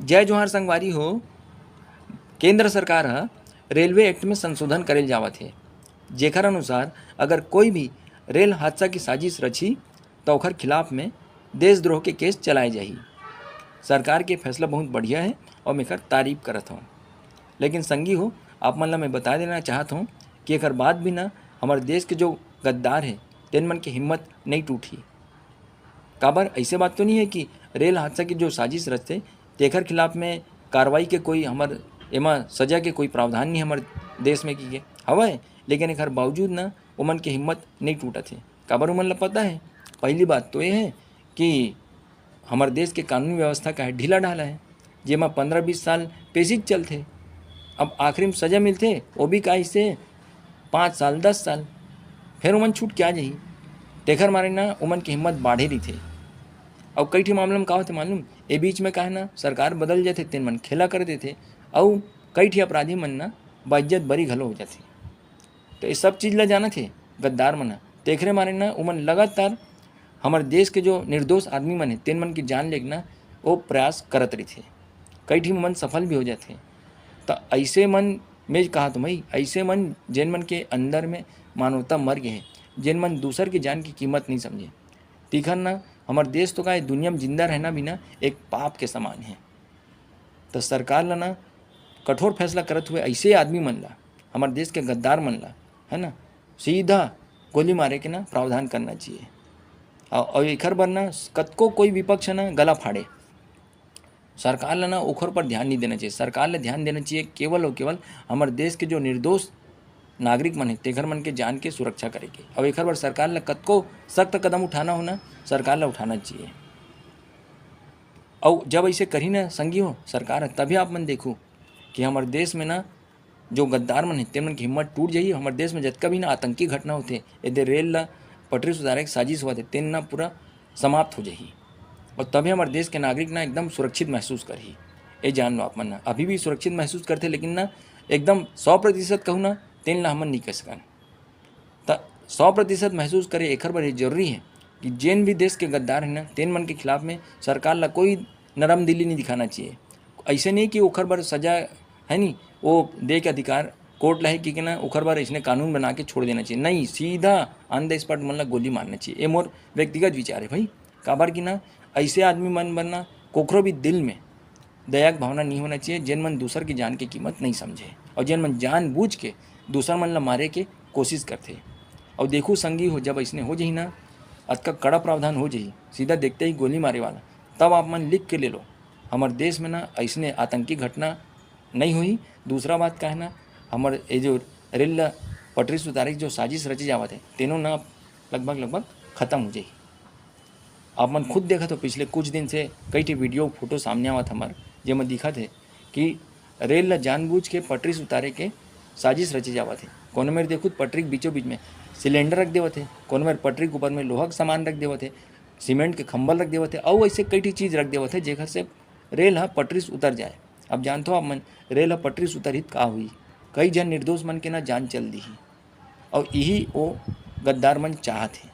जय जोहार संगवारी हो। केंद्र सरकार रेलवे एक्ट में संशोधन करेल जावत है, जेकर अनुसार अगर कोई भी रेल हादसा की साजिश रची तो ओकर खिलाफ में देशद्रोह के केस चलाए जाही। सरकार के फैसला बहुत बढ़िया है और मैं एकर तारीफ करत हूँ। लेकिन संगी हो, आप मन ला मैं बता देना चाहत हूँ कि एकर बाद भी ना हमारे देश के जो गद्दार है तेन मन की हिम्मत नहीं टूटी। काबर ऐसे बात तो नहीं है कि रेल हादसा की जो साजिश रचते तेखर खिलाफ में कार्रवाई के कोई हमार एमा सजा के कोई प्रावधान नहीं हमारे देश में की हवय, लेकिन एकर बावजूद ना ओमन के हिम्मत नहीं टूटत है। काबर ओमन ला पता है, पहली बात तो ये है कि हमारे देश के कानूनी व्यवस्था का ढीला ढाला है, जेमा 15-20 साल पेशिक चलते। अब आखिरी में सजा मिलते वो भी का इससे 5 साल 10 साल, फिर ओमन छूट क्या जाही। तेखर मारे ना ओमन की हिम्मत बाढ़े रही थे। और कई ठे मामला में का होते मालूम, ए बीच में का है ना सरकार बदल जाते तेन मन खेला कर देते और कई ठे अपराधी मन ना बाइज्जत बरी घलो हो जाते। तो ये सब चीज़ ला जाना थे गद्दार मन तेखरे मारे ना उमन लगातार हमारे देश के जो निर्दोष आदमी मन है तेन मन की जान लेना वो प्रयास करत रही थे। कई ठी मन सफल भी हो जाते। तो ऐसे मन में कहा तो मई ऐसे मन जिन मन के अंदर में मानवता मर गए हैं, जिन मन दूसर की जान की कीमत नहीं समझे, तीखन ना हमारे देश तो का दुनिया में जिंदा रहना भी ना एक पाप के समान है। तो सरकार ला ना कठोर फैसला करत हुए ऐसे आदमी मन ला, हमारे देश के गद्दार मन ला है ना सीधा गोली मारे के ना प्रावधान करना चाहिए। और एखर बर ना कतको कोई विपक्ष है ना गला फाड़े, सरकार ला ना ओखर पर ध्यान नहीं देना चाहिए। सरकार ला ध्यान देना चाहिए केवल और केवल हमारे देश के जो निर्दोष नागरिक मन है तेखर मन के जान के सुरक्षा करेगी। अब एखर बर सरकार ला कतको सख्त कदम उठाना होना सरकार ला उठाना चाहिए। और जब ऐसे करी ना संगी हो सरकार तभी आप मन देखो कि हमारे देश में ना जो गद्दार मन है तेन मन की हिम्मत टूट जाइए। हमारे देश में जतका भी ना आतंकी घटना होते यदि रेल ला पटरी सुधारे की साजिश हुआ थे तेन ना पूरा समाप्त हो जाही और तभी हमारे देश के नागरिक ना एकदम सुरक्षित महसूस करही। ये जान लो आप मन ना अभी भी सुरक्षित महसूस करते, लेकिन ना एकदम 100% कहूँ ना तेन ला हमन नहीं कह सकन। तो 100% महसूस करे एखर बर जरूरी है कि जिन भी देश के गद्दार हैं ना तेन मन के खिलाफ में सरकार ला कोई नरम दिली नहीं दिखाना चाहिए। ऐसे नहीं कि ओखर बर सजा है नहीं वो दे के अधिकार कोर्ट ला है कि ना ओखर बर इसने कानून बना के छोड़ देना चाहिए, नहीं सीधा ऑन द स्पॉट मन ला गोली मारना चाहिए। ये मोर व्यक्तिगत विचार है भाई। काबर की ना ऐसे आदमी मन बनना कोखरो भी दिल में दया की भावना नहीं होना चाहिए, जिन मन दूसर की जान की कीमत नहीं समझे और जिन मन जान बूझ के दूसर मन ला मारे के कोशिश करते। और देखो संगी हो जब इसने हो जाही ना अतका कड़ा प्रावधान हो जाही सीधा देखते ही गोली मारे वाला, तब आप मन लिख के ले लो हमारे देश में ना ऐसने आतंकी घटना नहीं हुई। दूसरा बात का है ना हमारे ये जो रेल पटरी सुधारे जो साजिश रची जावत है तीनों ना लगभग खत्म हो जाही। आप मन खुद देखा तो पिछले कुछ दिन से कई ठी वीडियो फोटो सामने आवत हमार जेमा दिखत है कि रेल ला जानबूझ के पटरी से उतारे के साजिश रची जावत है। कोनो मेरे देखो पटरी के बीचों बीच में सिलेंडर रख देवत है, कोनो मेरे पटरी के ऊपर में लोहा का सामान रख देवत है, सीमेंट के खंभल रख देवत है और ऐसे कई ठी चीज़ रख देवत है जेकर से रेल हा पटरी से उतर जाए। अब जानते हो आप मन रेल हा पटरी से उतरित का हुई, कई जन निर्दोष मन के ना जान चल दी और यही वो गद्दार मन चाहत है।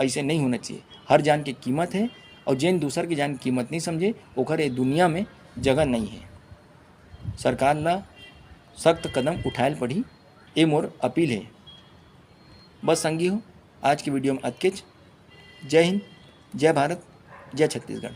ऐसे नहीं होना चाहिए, हर जान की कीमत है और जिन दूसर की जान की कीमत नहीं समझे ओकर ये दुनिया में जगह नहीं है। सरकार ला सख्त कदम उठायल पड़ी, ये मोर अपील है। बस संगी हो आज की वीडियो में अतकेच। जय हिंद, जय भारत, जय छत्तीसगढ़।